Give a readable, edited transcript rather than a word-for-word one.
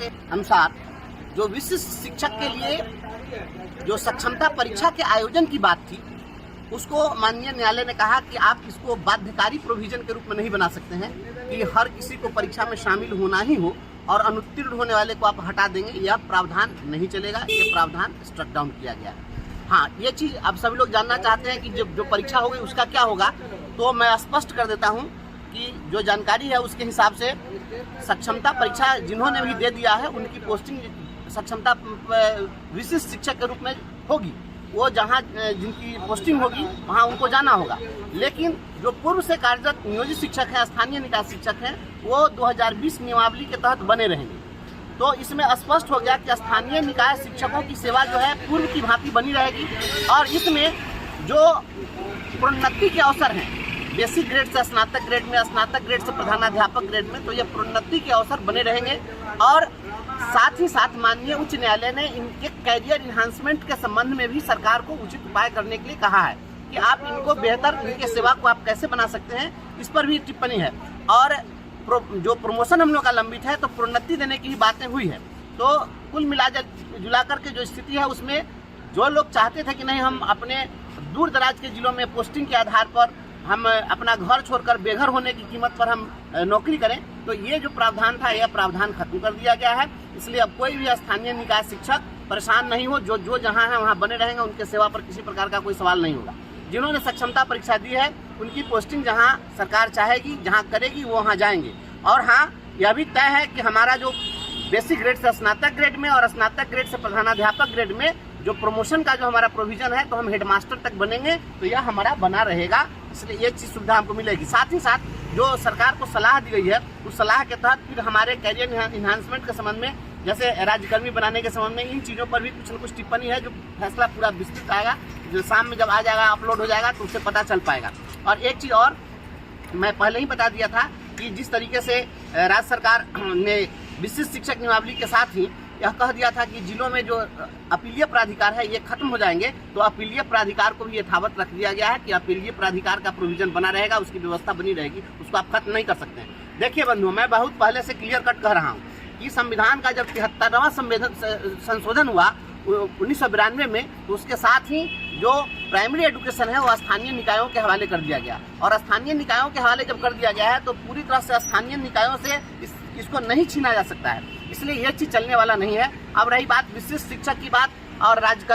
के अनुसार जो विशिष्ट शिक्षक के लिए जो सक्षमता परीक्षा के आयोजन की बात थी, उसको माननीय न्यायालय ने कहा कि आप इसको बाध्यकारी प्रोविजन के रूप में नहीं बना सकते हैं कि हर किसी को परीक्षा में शामिल होना ही हो और अनुत्तीर्ण होने वाले को आप हटा देंगे। यह प्रावधान नहीं चलेगा, ये प्रावधान स्ट्रक डाउन किया गया है। हाँ, ये चीज़ अब सभी लोग जानना चाहते हैं कि जो परीक्षा होगी उसका क्या होगा, तो मैं स्पष्ट कर देता हूँ कि जो जानकारी है उसके हिसाब से सक्षमता परीक्षा जिन्होंने भी दे दिया है उनकी पोस्टिंग सक्षमता विशिष्ट शिक्षक के रूप में होगी। वो जहाँ जिनकी पोस्टिंग होगी वहाँ उनको जाना होगा। लेकिन जो पूर्व से कार्यरत नियोजित शिक्षक हैं, स्थानीय निकाय शिक्षक हैं, वो 2020 नियमावली के तहत बने रहेंगे। तो इसमें स्पष्ट हो गया कि स्थानीय निकाय शिक्षकों की सेवा जो है पूर्व की भांति बनी रहेगी और इसमें जो प्रोन्नति के अवसर हैं, बेसिक ग्रेड से स्नातक ग्रेड में, स्नातक ग्रेड से प्रधानाध्यापक ग्रेड में, तो ये प्रोन्नति के अवसर बने रहेंगे। और साथ ही साथ माननीय उच्च न्यायालय ने इनके कैरियर इन्हांसमेंट के संबंध में भी सरकार को उचित उपाय करने के लिए कहा है कि आप इनको बेहतर, इनके सेवा को आप कैसे बना सकते हैं, इस पर भी टिप्पणी है। और जो प्रमोशन हम लोग का लंबित है तो प्रोन्नति देने की ही बातें हुई है। तो कुल जुला कर के जो स्थिति है उसमें जो लोग चाहते थे कि नहीं हम अपने दूर दराज के जिलों में पोस्टिंग के आधार पर हम अपना घर छोड़कर बेघर होने की कीमत पर हम नौकरी करें, तो ये जो प्रावधान था यह प्रावधान खत्म कर दिया गया है। इसलिए अब कोई भी स्थानीय निकाय शिक्षक परेशान नहीं हो, जो जहाँ है वहाँ बने रहेंगे, उनके सेवा पर किसी प्रकार का कोई सवाल नहीं होगा। जिन्होंने सक्षमता परीक्षा दी है उनकी पोस्टिंग जहाँ सरकार चाहेगी, जहाँ करेगी, वो वहाँ जाएंगे। और हाँ, यह भी तय है कि हमारा जो बेसिक ग्रेड से स्नातक ग्रेड में और स्नातक ग्रेड से प्रधानाध्यापक ग्रेड में जो प्रमोशन का जो हमारा प्रोविजन है, तो हम हेडमास्टर तक बनेंगे, तो यह हमारा बना रहेगा। इसलिए ये चीज़ सुविधा हमको मिलेगी। साथ ही साथ जो सरकार को सलाह दी गई है उस सलाह के तहत फिर हमारे कैरियर इन्हांसमेंट के संबंध में, जैसे राज्यकर्मी बनाने के संबंध में, इन चीज़ों पर भी कुछ न कुछ टिप्पणी है। जो फैसला पूरा विस्तृत आएगा, जो शाम में जब आ जाएगा, अपलोड हो जाएगा, तो उससे पता चल पाएगा। और एक चीज़ और मैं पहले ही बता दिया था कि जिस तरीके से राज्य सरकार ने विशिष्ट शिक्षक नियमावली के साथ ही यह कह दिया था कि जिलों में जो अपीलीय प्राधिकार है ये खत्म हो जाएंगे, तो अपीलीय प्राधिकार को भी यथावत रख दिया गया है कि अपीलीय प्राधिकार का प्रोविजन बना रहेगा, उसकी व्यवस्था बनी रहेगी, उसको आप खत्म नहीं कर सकते हैं। देखिए बंधुओं, मैं बहुत पहले से क्लियर कट कह रहा हूँ कि संविधान का जब 73वां संशोधन हुआ 1992 में, तो उसके साथ ही जो प्राइमरी एजुकेशन है वो स्थानीय निकायों के हवाले कर दिया गया। और स्थानीय निकायों के हवाले जब कर दिया गया है तो पूरी तरह से स्थानीय निकायों से इसको नहीं छीना जा सकता है। इसलिए यह चीज़ चलने वाला नहीं है। अब रही बात विशिष्ट शिक्षक की बात और राज्य